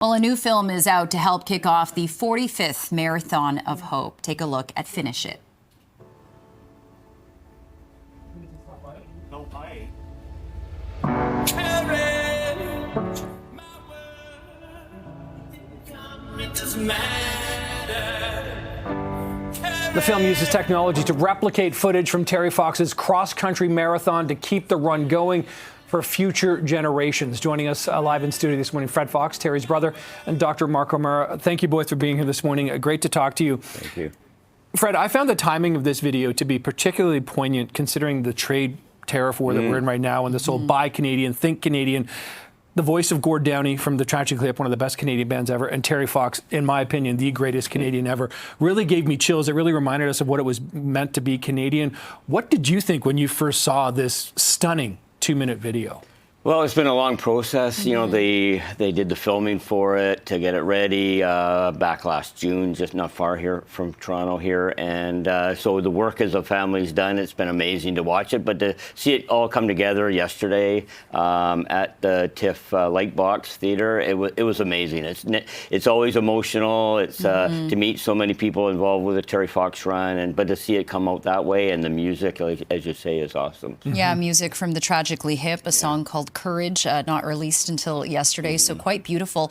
Well, a new film is out to help kick off the 45th Marathon of Hope. Take a look at Finish It. The film uses technology to replicate footage from Terry Fox's cross-country marathon to keep the run going for future generations. Joining us live in studio this morning, Fred Fox, Terry's brother, and Dr. Mark O'Mara. Thank you both for being here this morning. Great to talk to you. Thank you. Fred, I found the timing of this video to be particularly poignant considering the trade tariff war that we're in right now and this whole Buy Canadian, Think Canadian. The voice of Gord Downie from the Tragically Hip, one of the best Canadian bands ever, and Terry Fox, in my opinion, the greatest Canadian ever, really gave me chills. It really reminded us of what it was meant to be Canadian. What did you think when you first saw this stunning 2-minute video? Well, it's been a long process. You know, they did the filming for it to get it ready back last June, just not far here from Toronto here. And so the work as a family's done. It's been amazing to watch it, but to see it all come together yesterday at the TIFF Lightbox Theatre, it was amazing. It's always emotional. It's to meet so many people involved with the Terry Fox run, but to see it come out that way, and the music, like, as you say, is awesome. Yeah, music from the Tragically Hip, a song called Courage, not released until yesterday, so quite beautiful.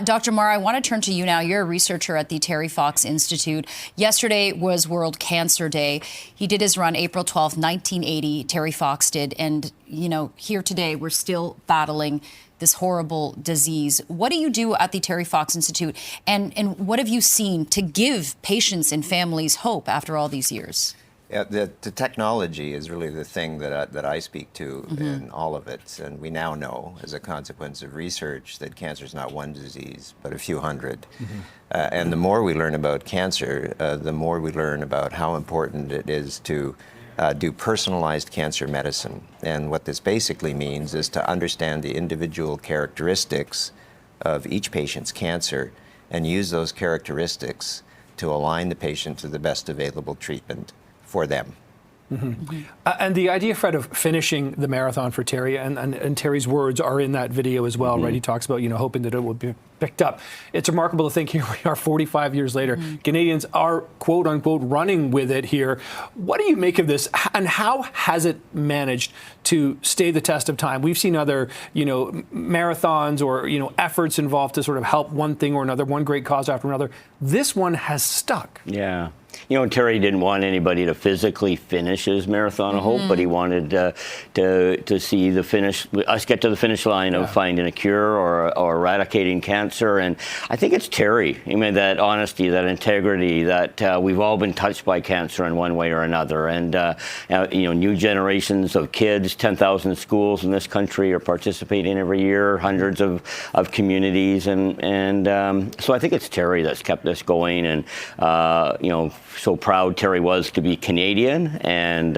Dr. Marr, I want to turn to you now. You're a researcher at the Terry Fox Institute. Yesterday was World Cancer Day. He did his run April 12th, 1980. Terry Fox did. And, you know, here today, we're still battling this horrible disease. What do you do at the Terry Fox Institute? And what have you seen to give patients and families hope after all these years? Yeah, the technology is really the thing that I speak to in all of it. And we now know, as a consequence of research, that cancer is not one disease, but a few hundred. And the more we learn about cancer, the more we learn about how important it is to do personalized cancer medicine. And what this basically means is to understand the individual characteristics of each patient's cancer and use those characteristics to align the patient to the best available treatment for them. And the idea, Fred, of finishing the marathon for Terry, and Terry's words are in that video as well, right? He talks about, you know, hoping that it will be picked up. It's remarkable to think here we are 45 years later. Canadians are, quote unquote, running with it here. What do you make of this, and how has it managed to stay the test of time? We've seen other, you know, marathons or, you know, efforts involved to sort of help one thing or another, one great cause after another. This one has stuck. Yeah. You know, Terry didn't want anybody to physically finish his Marathon of Hope, but he wanted to see the finish, us get to the finish line of finding a cure or eradicating cancer. And I think it's Terry. I mean, that honesty, that integrity, that we've all been touched by cancer in one way or another. And, you know, new generations of kids, 10,000 schools in this country are participating every year, hundreds of communities. And so I think it's Terry that's kept this going. And, you know, so proud Terry was to be Canadian, and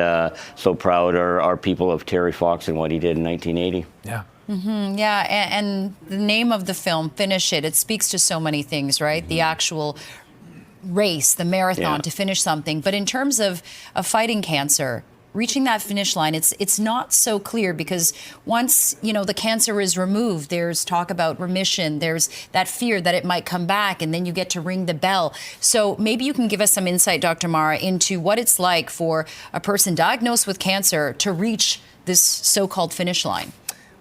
so proud are people of Terry Fox and what he did in 1980. Yeah. Yeah, and the name of the film, Finish It, it speaks to so many things, right? The actual race, the marathon to finish something. But in terms of fighting cancer, reaching that finish line, it's not so clear, because once, you know, the cancer is removed, there's talk about remission, there's that fear that it might come back, and then you get to ring the bell. So maybe you can give us some insight, Dr. Marr, into what it's like for a person diagnosed with cancer to reach this so-called finish line.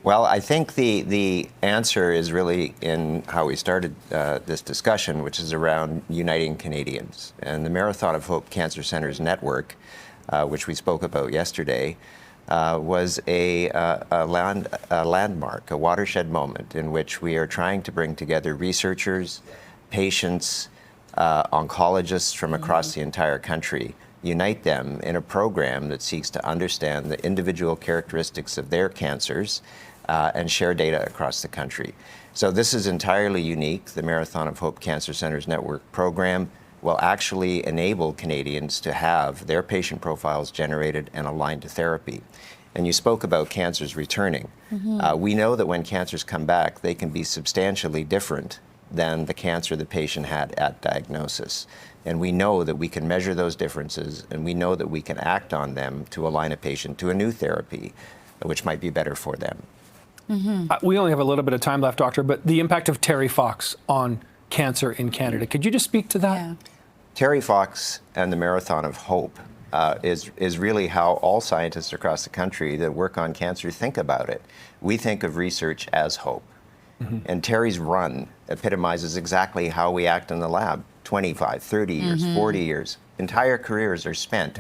Well, I think the answer is really in how we started this discussion, which is around uniting Canadians. And the Marathon of Hope Cancer Centers Network, which we spoke about yesterday, was a landmark, a watershed moment in which we are trying to bring together researchers, patients, oncologists from across the entire country, unite them in a program that seeks to understand the individual characteristics of their cancers and share data across the country. So this is entirely unique. The Marathon of Hope Cancer Centers Network program will actually enable Canadians to have their patient profiles generated and aligned to therapy. And you spoke about cancers returning. We know that when cancers come back, they can be substantially different than the cancer the patient had at diagnosis. And we know that we can measure those differences, and we know that we can act on them to align a patient to a new therapy, which might be better for them. We only have a little bit of time left, Doctor, but the impact of Terry Fox on cancer in Canada. Could you just speak to that? Yeah. Terry Fox and the Marathon of Hope is really how all scientists across the country that work on cancer think about it. We think of research as hope. And Terry's run epitomizes exactly how we act in the lab. 25, 30 years, 40 years. Entire careers are spent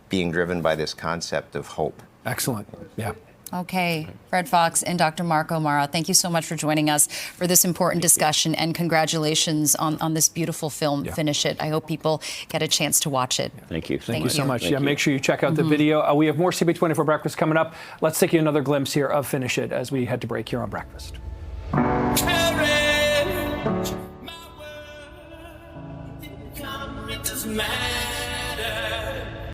being driven by this concept of hope. Excellent. Yeah. Okay, Fred Fox and Dr. Mark O'Mara, thank you so much for joining us for this important discussion, and congratulations on this beautiful film, Finish It. I hope people get a chance to watch it. Thank you. Thank you so much. Make sure you check out the video. We have more CP24 Breakfast coming up. Let's take you another glimpse here of Finish It as we head to break here on Breakfast. Courage, my word, it doesn't matter.